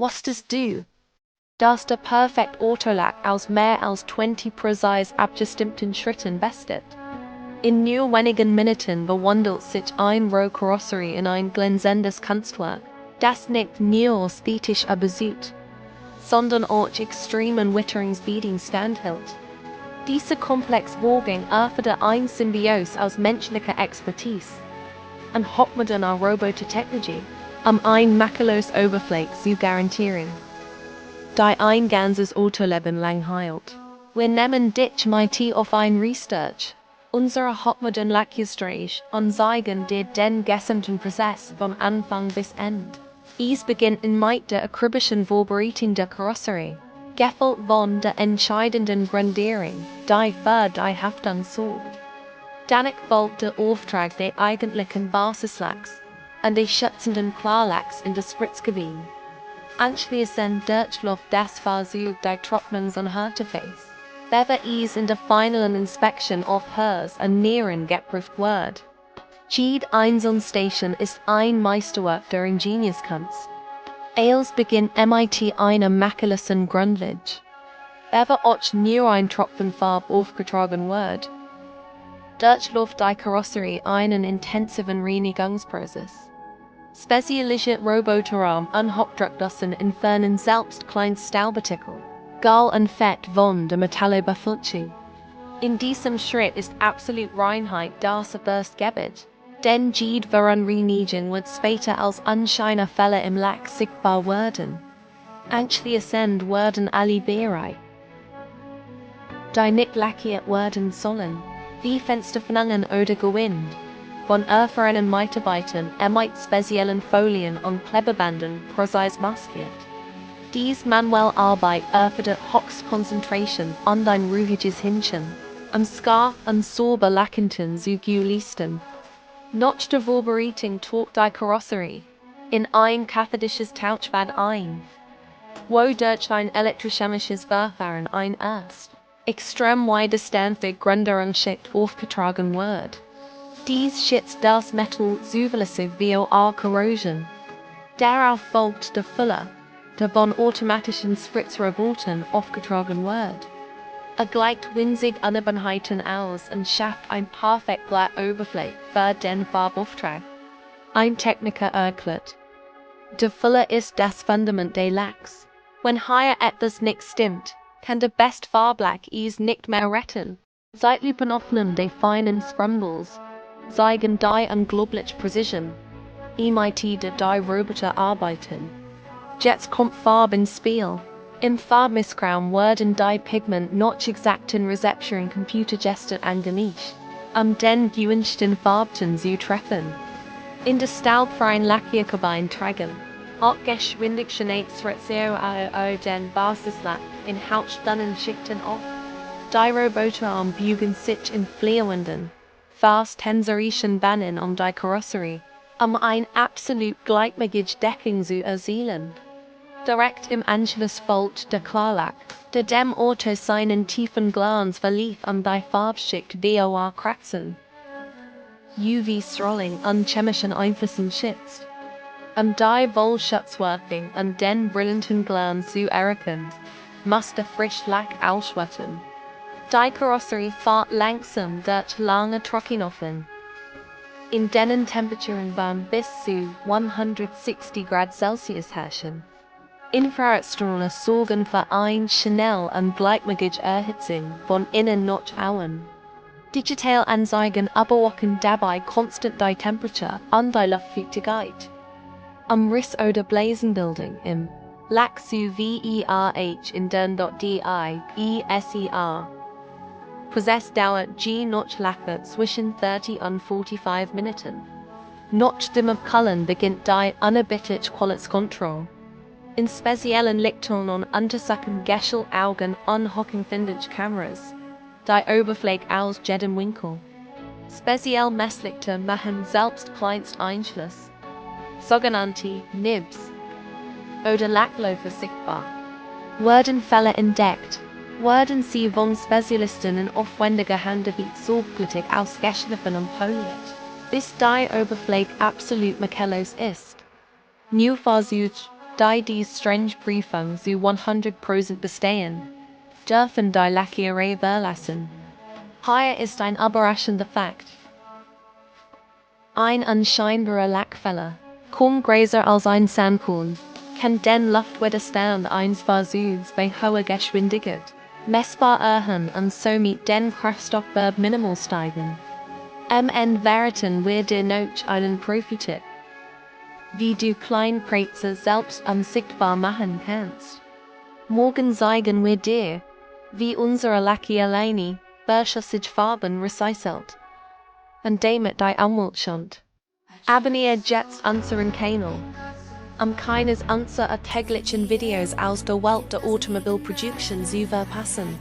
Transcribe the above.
Was das du? Das der perfekt Autolack aus mehr als 20 präzise abgestimmten Schritten bestet. In nur wenigen Minuten verwandelt sich ein Rohkarosserie in ein glänzendes Kunstwerk, das nicht nur ästhetisch besucht, sondern auch extremen Witterungsbedingungen standhält. Diese komplexe Vorgang erfordert eine Symbiose aus menschlicher Expertise und hochmoderner Robotertechnologie, ein makellos Oberfläche zu garantieren, die ein ganzes Autoleben lang heilt. Wir nehmen dich mit auf ein Research unserer hochmodernen Lackierstraße und zeigen dir den gesamten Prozess von Anfang bis Ende. Es beginnt mit der akribischen Vorbereitung der Karosserie, gefolgt von der entscheidenden Grundierung, die für die Haftung sorgt. Danach folgt der Auftrag der eigentlichen Basislacks und der schützenden Klarlacks in das Spritzgebiet. Anschließend durchläuft das Versuch der Trocknungs- und Härtephase, bevor es in der finalen Inspection auf Hers und Nieren geprüft wird. Jede einzelne Station ist ein Meisterwerk der Ingenieurskunst. Es beginnt mit einer makellosen Grundlage, bevor auch nur ein Tropfen Farbe aufgetragen wird. Durchläuft die Karosserie einen intensiven Reinigungsprozess. Spezialisierte Roboterarme und Hochdruckdosen entfernen selbst Kleinststaubpartikel, Gall und Fett von der Metallebefüllte. In diesem Schritt ist absolute Reinheit das erste Gebet, denn jede Verunreinigung wird später als Unscheinfälle im Lack sichtbar werden. Anschließend werden alle bereit, die nicht lackiert werden sollen, wie Fensteröffnungen oder Gewinde, von erfahrenen Mitarbeitern mit speziellen Folien und Klebebändern präzise maskiert. Dies manuelle Arbeit erfordert Höchstkonzentration und ein ruhiges Händchen, um scharf und sauber Lackierungen zu gewährleisten. Nach der Vorbereitung taucht die Karosserie in ein kathodisches Tauschbad ein, wodurch ein elektrochemisches Verfahren ein erst extrem widerstandige Grundierungsschicht aufgetragen wird. Dies schützt das Metall zuverlässig vor Korrosion. Darauf folgt der Füller, der von automatischen Spritzroboten aufgetragen wird. Gleicht winzig Unebenheiten aus und schafft ein perfekt glatt Oberfläche für den Farbauftrag. Ein Techniker erklärt. Der Füller ist das Fundament des Lacks. Wenn hier etwas nicht stimmt, kann der beste Farblack es nicht mehr retten. Zeitlupenöffnung der feinen Sprungles zeigen die unglaubliche Präzision, mit der die Roboter arbeiten. Jetzt kommt Farbe ins Spiel. Im Farbmischung werden die Pigment noch exakten Rezepturen computergesteuert angemischt, den gewünschten Farbton zu treffen. In der staubfreien Lackierkabine tragen auch Geschwindigkeitsreduktion den Basislack in hauchdünnen Schichten auf. Die Roboterarme bügen sich in fliehenden, fast tensorischen Bahnen die Karosserie, ein absolut gleichmäßiges Deckung zu erzielen. Direkt im Anschluss folgt der Klarlack, der dem Auto seinen tiefen Glanz verlieh die Farbschicht vor Kratzen, UV-Strahling und chemischen Einflüssen schützt. Die Wohlschutzwirkung und den brillanten Glanz zu erreichen, muss der Frischlack ausschütten. Die Karosserie fährt langsam durch lange Trockenöfen, in denen Temperaturen von bis zu 160 Grad Celsius herrschen. Infrarotstrahler sorgen für eine schnell und gleichmäßige Erhitzung von innen nach außen. Digitalanzeigen überwachen dabei konstant die Temperatur und die Luftfeuchtigkeit. Riss oder Blasenbildung im Lack zu verh in den DIESER. Prozessdauer je nach Lacker zwischen 30 und 45 Minuten. Nach dem Abkühlen beginnt die unerbittliche Qualitätskontrolle. In speziellen Lichtern untersuchen Geschel-Augen und hochempfindliche Kameras die Oberfläche aus jedem Winkel. Speziell Messlichter machen selbst Kleinsteinschluss, sogenannte Nibs, oder Lackläufe sichtbar. Werden Fälle entdeckt, werden sie von Spezialisten in aufwendiger Handarbeit sorgfältig ausgeschliffen und poliert, bis die Oberfläche absolut makellos ist. New Versuch, die die strenge Prüfung zu 100% bestehen, dürfen die Lackierer verlassen. Hier ist ein überraschender Fakt. Ein unscheinbarer Lackfehler, kaum größer als ein Sandkorn, kann den Luftwiderstand eines Fahrzeugs bei hoher Geschwindigkeit messbar erhöhen und somit den Kraftstoffverbrauch minimal steigern. Am Ende verraten wir dir noch einen Profi-Tipp, wie du Kleinkrätze selbst unsichtbar machen kannst. Morgen zeigen wir dir, wie unsere Lackierlinie, welche sich Farben recycelt, und damit die Umwelt schont. Abonniere jetzt unseren Kanal, keines unserer täglichen Videos aus der Welt der Automobilproduktion zu verpassen.